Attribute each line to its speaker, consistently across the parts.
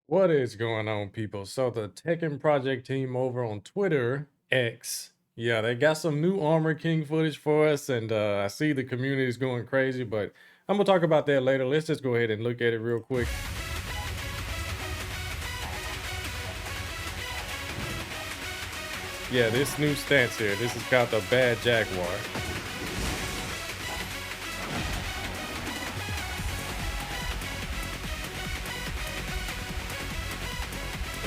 Speaker 1: What is going on, people? So the Tekken project team over on Twitter X, yeah, they got some new Armor King footage for us, and I see the community is going crazy, but I'm gonna talk about that later. Let's just go ahead and look at it real quick. Yeah, this new stance here, this is called the Bad Jaguar.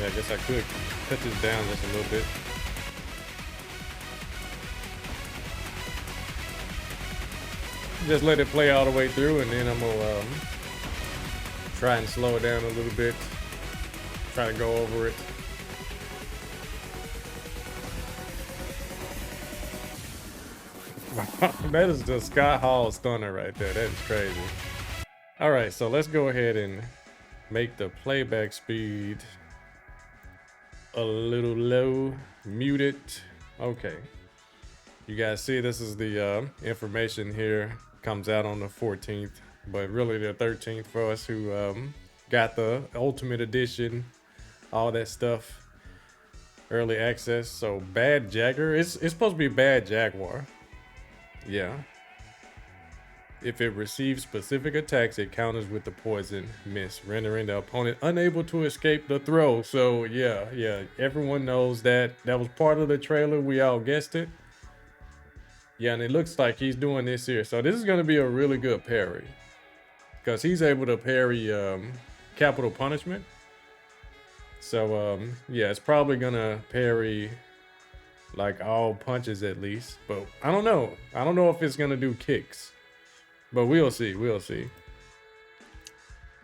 Speaker 1: Yeah, I guess I could cut this down just a little bit. Just let it play all the way through, and then I'm gonna try and slow it down a little bit. Try to go over it. That is the Scott Hall stunner right there. That is crazy. All right, so let's go ahead and make the playback speed a little low, mute it. Okay. You guys see this is the information here. Comes out on the 14th, but really the 13th for us who got the Ultimate Edition, all that stuff, early access. So Bad Jagger, it's supposed to be Bad Jaguar. Yeah. If it receives specific attacks, it counters with the poison mist, rendering the opponent unable to escape the throw. So yeah, everyone knows that. That was part of the trailer. We all guessed it. Yeah, and it looks like he's doing this here. So this is going to be a really good parry, because he's able to parry capital punishment. So yeah, it's probably going to parry like all punches at least. But I don't know. I don't know if it's going to do kicks. But we'll see.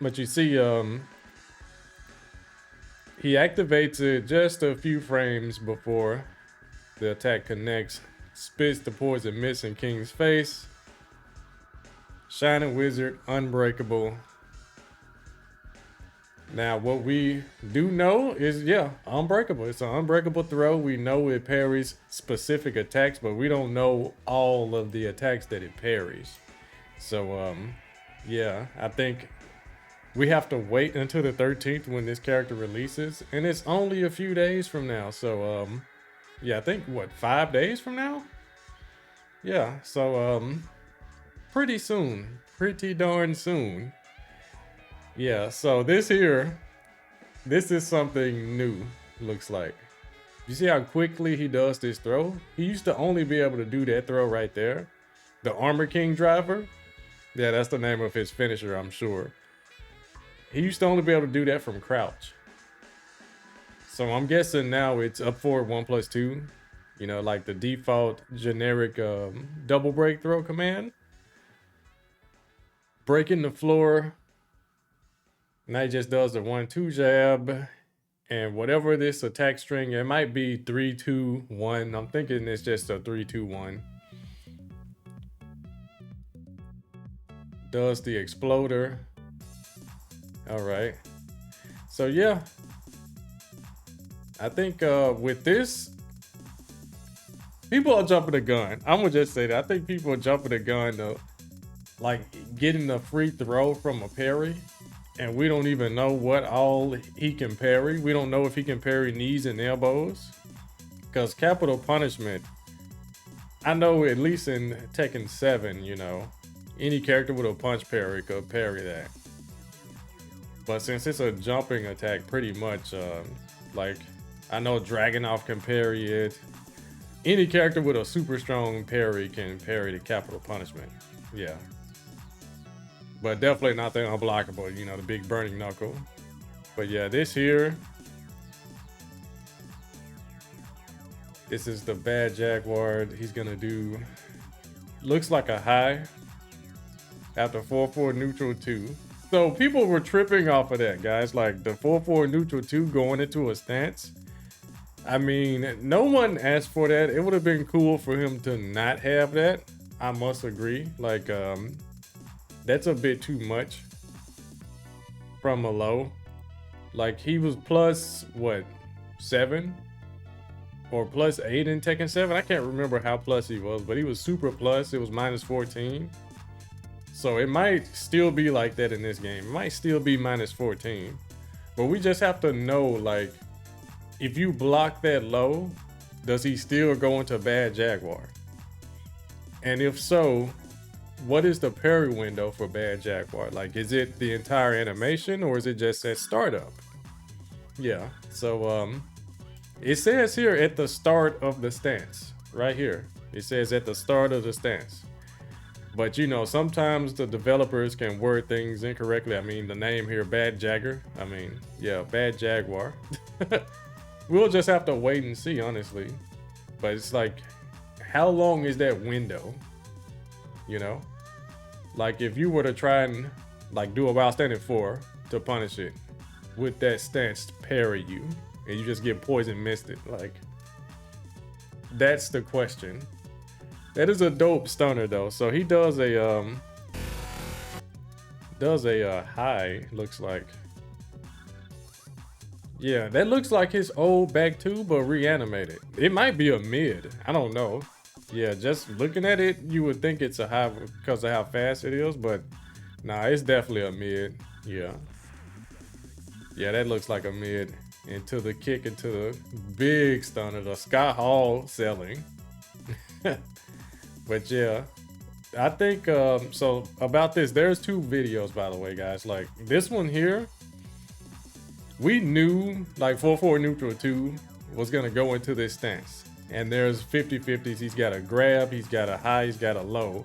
Speaker 1: But you see, he activates it just a few frames before the attack connects. Spits the poison mist in King's face. Shining Wizard, unbreakable. Now, what we do know is, yeah, unbreakable. It's an unbreakable throw. We know it parries specific attacks, but we don't know all of the attacks that it parries. So, yeah, I think we have to wait until the 13th when this character releases, and it's only a few days from now. So, yeah, I think what, 5 days from now? Yeah, so pretty soon, pretty darn soon. Yeah, so this is something new, looks like. You see how quickly he does this throw? He used to only be able to do that throw right there. The Armor King driver. Yeah, that's the name of his finisher, I'm sure. He used to only be able to do that from crouch. So I'm guessing now it's up for 1+2. You know, like the default generic double break throw command. Breaking the floor. Now he just does the 1-2 jab. And whatever this attack string, it might be 3-2-1. I'm thinking it's just a 3-2-1. Does the exploder. All right. So yeah, I think with this, people are jumping the gun. I'm gonna just say that. I think people are jumping the gun to like getting a free throw from a parry, and we don't even know what all he can parry. We don't know if he can parry knees and elbows, because capital punishment, I know at least in Tekken 7, you know, any character with a punch parry could parry that. But since it's a jumping attack, pretty much, like, I know Dragunov can parry it. Any character with a super strong parry can parry the capital punishment. Yeah. But definitely not the unblockable, you know, the big burning knuckle. But yeah, this here, this is the Bad Jaguar. He's gonna do, looks like a high after 4-4 neutral 2. So people were tripping off of that, guys. Like the 4-4 neutral 2 going into a stance. I mean, no one asked for that. It would have been cool for him to not have that. I must agree. Like, that's a bit too much from a low. Like he was plus what, 7 or plus 8 in Tekken 7. I can't remember how plus he was, but he was super plus. It was -14. So it might still be like that in this game. It might still be -14. But we just have to know, like, if you block that low, does he still go into bad Jaguar? And if so, what is the parry window for bad Jaguar? Like, is it the entire animation or is it just at startup? Yeah, so it says here at the start of the stance, right here. It says at the start of the stance. But you know, sometimes the developers can word things incorrectly. I mean, the name here, Bad Jagger. I mean, yeah, Bad Jaguar. We'll just have to wait and see, honestly. But it's like, how long is that window? You know? Like, if you were to try and like do a while standing 4 to punish it, would that stance parry you? And you just get poison misted? Like, that's the question. That is a dope stunner though. So he does a high, looks like. Yeah, that looks like his old back two, but reanimated. It might be a mid. I don't know. Yeah, just looking at it, you would think it's a high because of how fast it is, but nah, it's definitely a mid. Yeah. Yeah, that looks like a mid. Into the kick, into the big stunner, the Scott Hall selling. But yeah, I think, so about this, there's 2 videos, by the way, guys. Like, this one here, we knew, like, 4-4 neutral 2 was going to go into this stance. And there's 50-50s. He's got a grab, he's got a high, he's got a low.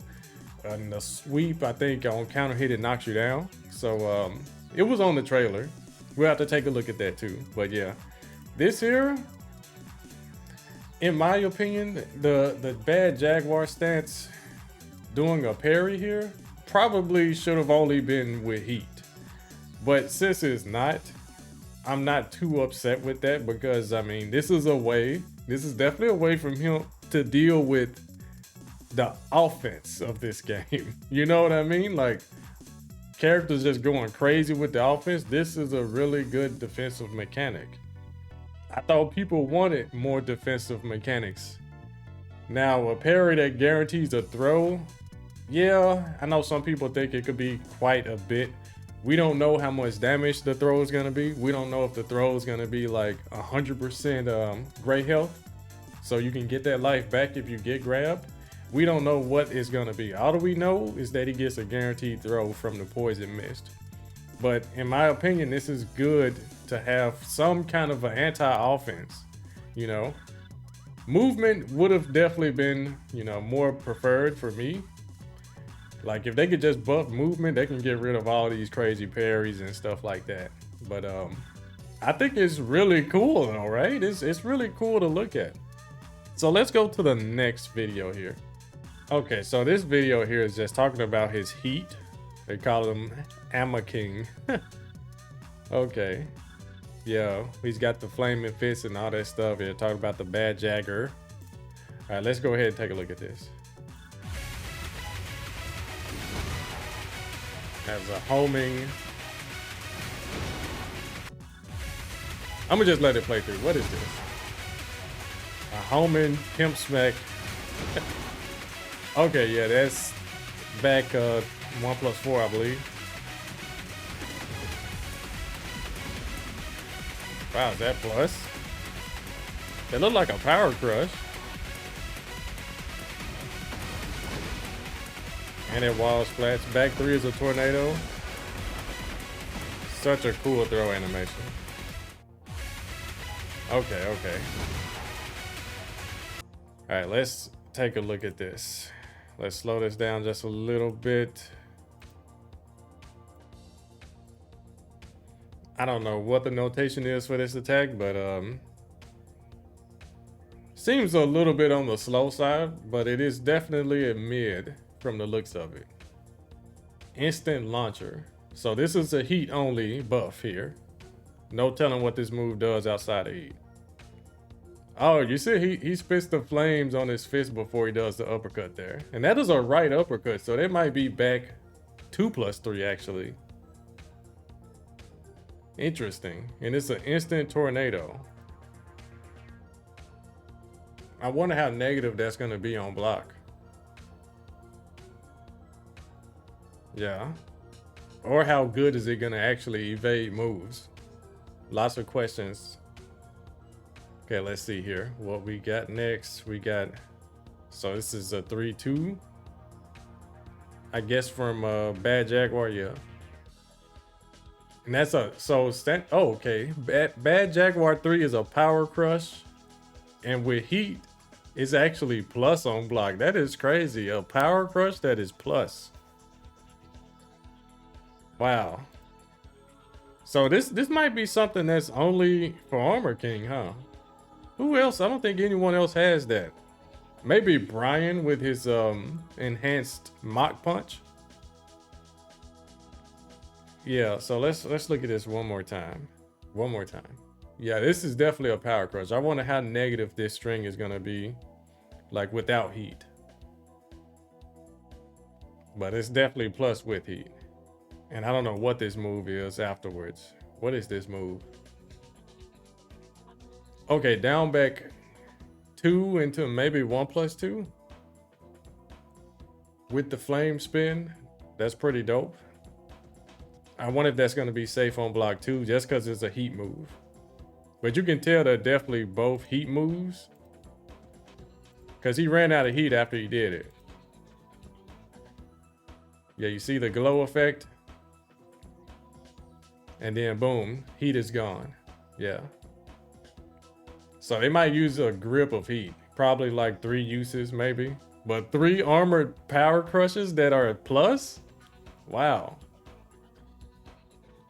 Speaker 1: And the sweep, I think, on counter hit, it knocks you down. So, it was on the trailer. We'll have to take a look at that, too. But yeah, this here, in my opinion, the bad Jaguar stance doing a parry here probably should have only been with heat. But since it's not, I'm not too upset with that because, I mean, this is definitely a way from him to deal with the offense of this game. You know what I mean? Like, characters just going crazy with the offense. This is a really good defensive mechanic. I thought people wanted more defensive mechanics. Now, a parry that guarantees a throw, yeah, I know some people think it could be quite a bit. We don't know how much damage the throw is going to be. We don't know if the throw is going to be like 100% gray health, so you can get that life back if you get grabbed. We don't know what it's going to be. All we know is that he gets a guaranteed throw from the poison mist. But in my opinion, this is good to have some kind of an anti-offense, you know. Movement would have definitely been, you know, more preferred for me. Like, if they could just buff movement, they can get rid of all these crazy parries and stuff like that. But I think it's really cool though, right? It's really cool to look at. So let's go to the next video here. Okay, so this video here is just talking about his heat. They call him Amma King. Okay. Yeah, he's got the flaming fists and all that stuff here. Talking about the bad Jagger. All right, let's go ahead and take a look at this. Has a homing. I'm gonna just let it play through. What is this? A homing pimp smack. Okay, yeah, that's back 1+4, I believe. Wow, is that plus? It looked like a power crush. And it wall splats. Back 3 is a tornado. Such a cool throw animation. Okay, okay. All right, let's take a look at this. Let's slow this down just a little bit. I don't know what the notation is for this attack, but seems a little bit on the slow side, but it is definitely a mid from the looks of it. Instant launcher. So this is a heat only buff here. No telling what this move does outside of heat. Oh, you see he spits the flames on his fist before he does the uppercut there. And that is a right uppercut, so that might be back 2+3 actually. Interesting. And it's an instant tornado. I wonder how negative that's going to be on block. Yeah. Or how good is it going to actually evade moves? Lots of questions. Okay, let's see here. What we got next? We got, so this is a 3-2. I guess from Bad Jaguar, yeah. And that's a, oh, okay. Bad Jaguar 3 is a power crush. And with heat, it's actually plus on block. That is crazy. A power crush that is plus. Wow. So this might be something that's only for Armor King, huh? Who else? I don't think anyone else has that. Maybe Brian with his enhanced Mach Punch. Yeah, so let's look at this one more time. One more time. Yeah, this is definitely a power crush. I wonder how negative this string is gonna be, like without heat. But it's definitely plus with heat. And I don't know what this move is afterwards. What is this move? Okay, down back 2 into maybe 1+2 with the flame spin. That's pretty dope. I wonder if that's going to be safe on block 2 just because it's a heat move. But you can tell they're definitely both heat moves because he ran out of heat after he did it. Yeah, you see the glow effect? And then boom, heat is gone. Yeah. So they might use a grip of heat. Probably like 3 uses maybe. But 3 armored power crushes that are plus? Wow.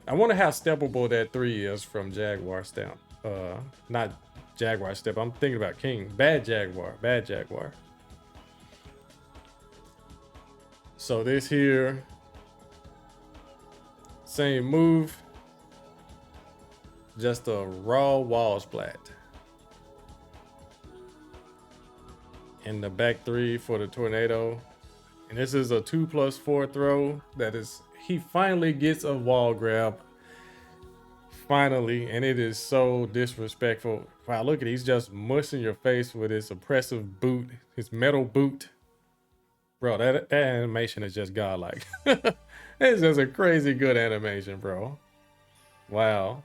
Speaker 1: I wonder how steppable that 3 is from Jaguar Step. Not Jaguar Step. I'm thinking about King. Bad Jaguar. Bad Jaguar. So this here. Same move. Just a raw wall splat. And the back 3 for the tornado. And this is a 2+4 throw. That is, he finally gets a wall grab. Finally, and it is so disrespectful. Wow, look at it. He's just mushing your face with his oppressive boot, his metal boot. Bro, that animation is just godlike. It's just a crazy good animation, bro. Wow.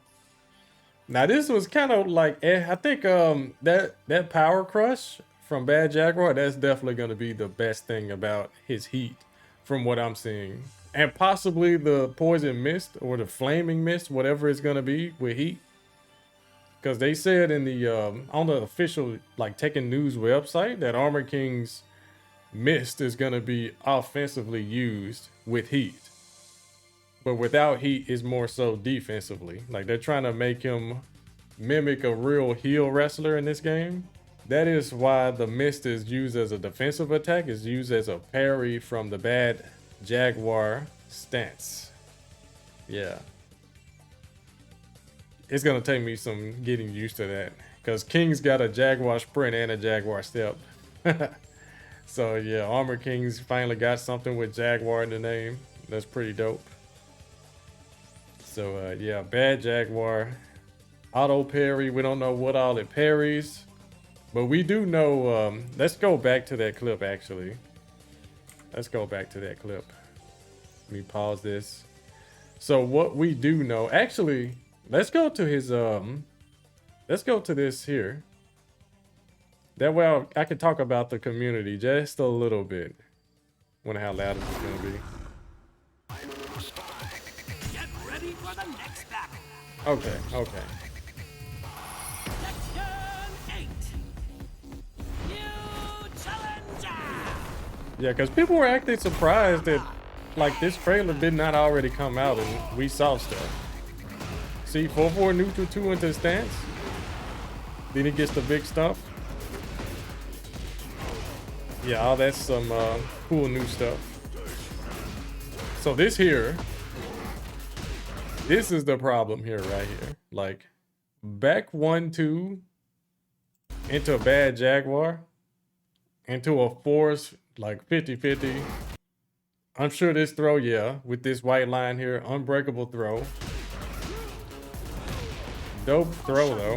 Speaker 1: Now this was kind of like, I think that power crush from Bad Jaguar, that's definitely going to be the best thing about his heat from what I'm seeing. And possibly the poison mist or the flaming mist, whatever it's going to be with heat. Because they said in the, on the official like Tekken News website that Armor King's mist is going to be offensively used with heat. But without heat is more so defensively. Like they're trying to make him mimic a real heel wrestler in this game. That is why the mist is used as a defensive attack. It's used as a parry from the Bad Jaguar stance. Yeah. It's gonna take me some getting used to that. Because King's got a Jaguar sprint and a Jaguar step. So yeah, Armor King's finally got something with Jaguar in the name. That's pretty dope. So yeah, Bad Jaguar. Auto parry. We don't know what all it parries. But we do know, let's go back to that clip actually. Let's go back to that clip. Let me pause this. So what we do know, actually, let's go to his, let's go to this here. That way I can talk about the community just a little bit. Wonder how loud it's gonna be.
Speaker 2: Get ready for the next battle.
Speaker 1: Okay, okay. Yeah, because people were actually surprised that, like, this trailer did not already come out and we saw stuff. See, 4-4 neutral 2 into the stance. Then he gets the big stuff. Yeah, all that's some cool new stuff. So this here, this is the problem here, right here. Like, back 1-2 into a Bad Jaguar, into a force, like 50-50. I'm sure this throw, yeah, with this white line here, unbreakable throw. Dope throw though.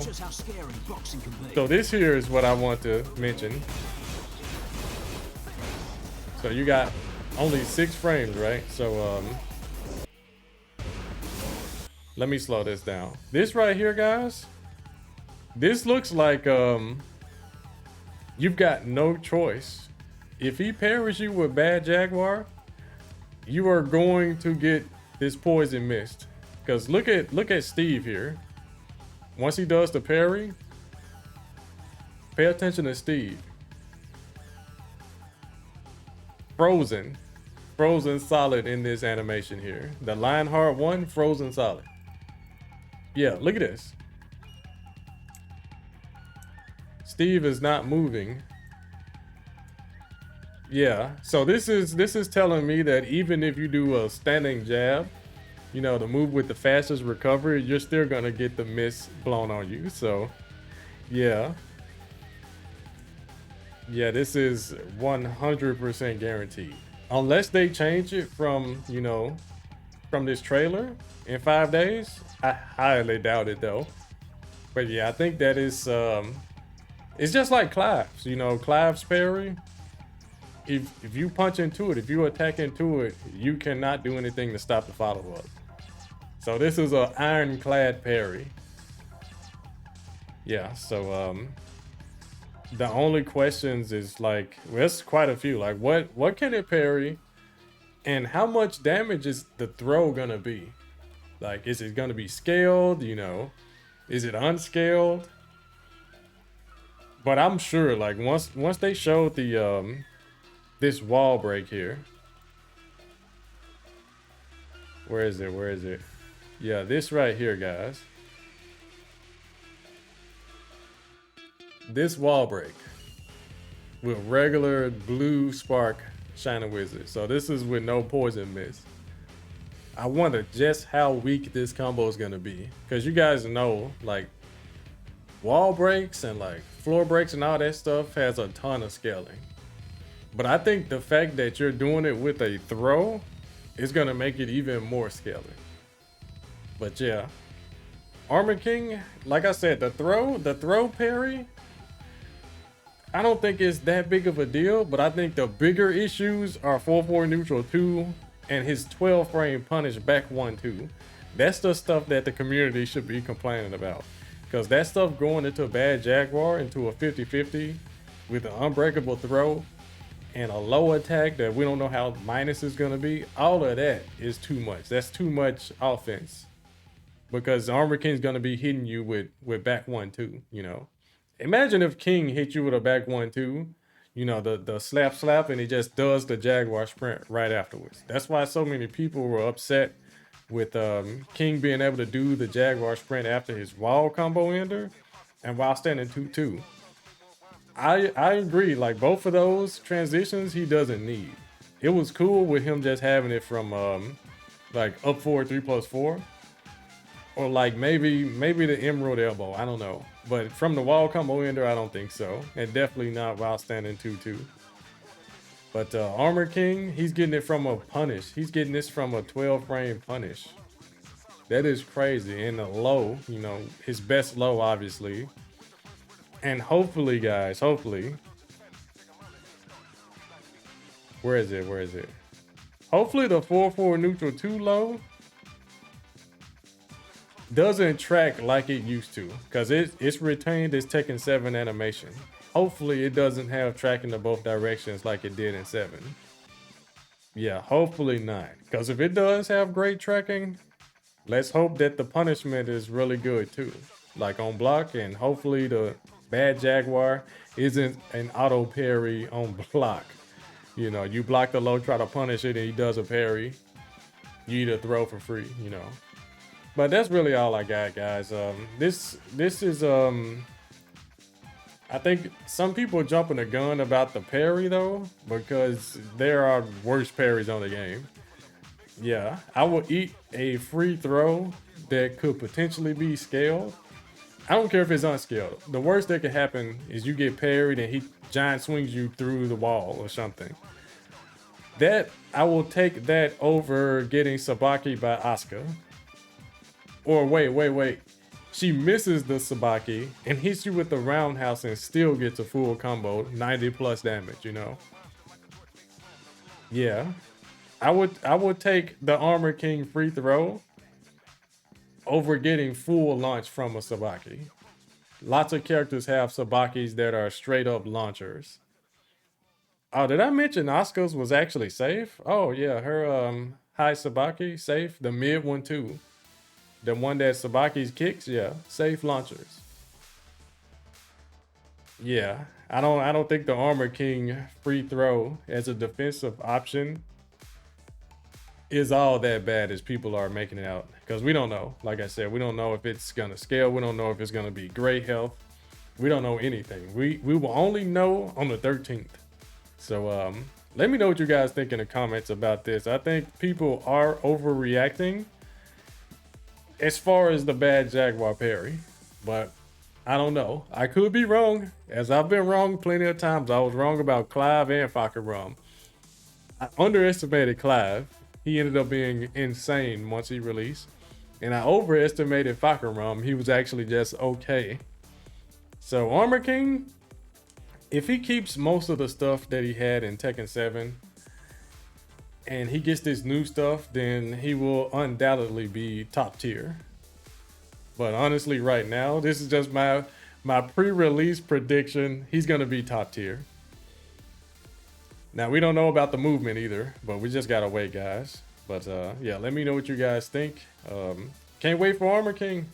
Speaker 1: So this here is what I want to mention. So you got only 6 frames, right? So Let me slow this down. This right here, guys, this looks like you've got no choice. If he parries you with bad Jaguar, you are going to get this poison mist. Because look at Steve here. Once he does the parry, pay attention to Steve. Frozen solid in this animation here. The Lionheart one, frozen solid. Yeah, look at this. Steve is not moving. Yeah, so this is telling me that even if you do a standing jab, you know, the move with the fastest recovery, you're still gonna get the miss blown on you. So yeah, this is 100% guaranteed, unless they change it from, you know, from this trailer in 5 days. I highly doubt it though. But yeah, I think that is it's just like Clive's, you know, Clive's parry. If you punch into it, if you attack into it, you cannot do anything to stop the follow-up. So this is an ironclad parry. Yeah, so the only questions is like, well, there's quite a few. Like what can it parry? And how much damage is the throw gonna be? Like, is it gonna be scaled, you know? Is it unscaled? But I'm sure, like, once they showed the this wall break here. Where is it? Where is it? Yeah, this right here, guys. This wall break with regular blue spark Shining Wizard. So this is with no poison mist. I wonder just how weak this combo is gonna be. Cause you guys know, like, wall breaks and like floor breaks and all that stuff has a ton of scaling. But I think the fact that you're doing it with a throw is gonna make it even more scaling. But yeah, Armor King, like I said, the throw parry, I don't think it's that big of a deal, but I think the bigger issues are 4-4 neutral 2 and his 12 frame punish back 1-2. That's the stuff that the community should be complaining about. Because that stuff going into a bad Jaguar, into a 50-50 with an unbreakable throw and a low attack that we don't know how minus is going to be, all of that is too much. That's too much offense. Because Armor King's going to be hitting you with back 1-2, you know. Imagine if King hit you with a back 1-2, you know, the slap, and he just does the Jaguar sprint right afterwards. That's why so many people were upset with King being able to do the Jaguar sprint after his wall combo ender and while standing 2-2. I agree, like both of those transitions he doesn't need. It was cool with him just having it from like up forward 3+4. Or like maybe the Emerald Elbow, I don't know. But from the wall combo ender, I don't think so. And definitely not while standing 2-2. But Armor King, he's getting it from a punish. He's getting this from a 12 frame punish. That is crazy. And a low, you know, his best low, obviously. And hopefully, guys, hopefully. Where is it? Where is it? Hopefully the 4-4 neutral 2 low doesn't track like it used to, because it's retained its Tekken 7 animation. Hopefully it doesn't have tracking to both directions like it did in 7. Yeah, hopefully not, because if it does have great tracking, let's hope that the punishment is really good too, like on block, and hopefully the bad Jaguar isn't an auto parry on block. You know, you block the low, try to punish it, and he does a parry, you either throw for free, you know. But that's really all I got, guys. This is I think some people jumping the gun about the parry though, because there are worse parries on the game. Yeah, I will eat a free throw that could potentially be scaled. I don't care if it's unscaled. The worst that could happen is you get parried and he giant swings you through the wall or something. That I will take that over getting Sabaki by Asuka. Or wait. She misses the Sabaki and hits you with the roundhouse and still gets a full combo, 90 plus damage, you know? Yeah. I would take the Armor King free throw over getting full launch from a Sabaki. Lots of characters have Sabakis that are straight up launchers. Oh, did I mention Asuka's was actually safe? Oh yeah, her high Sabaki safe. The mid one too. The one that Sabaki's kicks, yeah, safe launchers. Yeah, I don't think the Armor King free throw as a defensive option is all that bad as people are making it out, because we don't know. Like I said, we don't know if it's gonna scale. We don't know if it's gonna be great health. We don't know anything. We will only know on the 13th. So let me know what you guys think in the comments about this. I think people are overreacting as far as the bad Jaguar parry, but I don't know. I could be wrong, as I've been wrong plenty of times. I was wrong about Clive and Fakaram. I underestimated Clive. He ended up being insane once he released. And I overestimated Fakaram. He was actually just okay. So Armor King, if he keeps most of the stuff that he had in Tekken 7 and he gets this new stuff, then he will undoubtedly be top tier. But honestly, right now, this is just my pre-release prediction. He's gonna be top tier. Now we don't know about the movement either, but we just gotta wait, guys. But yeah, let me know what you guys think. Can't wait for Armor King.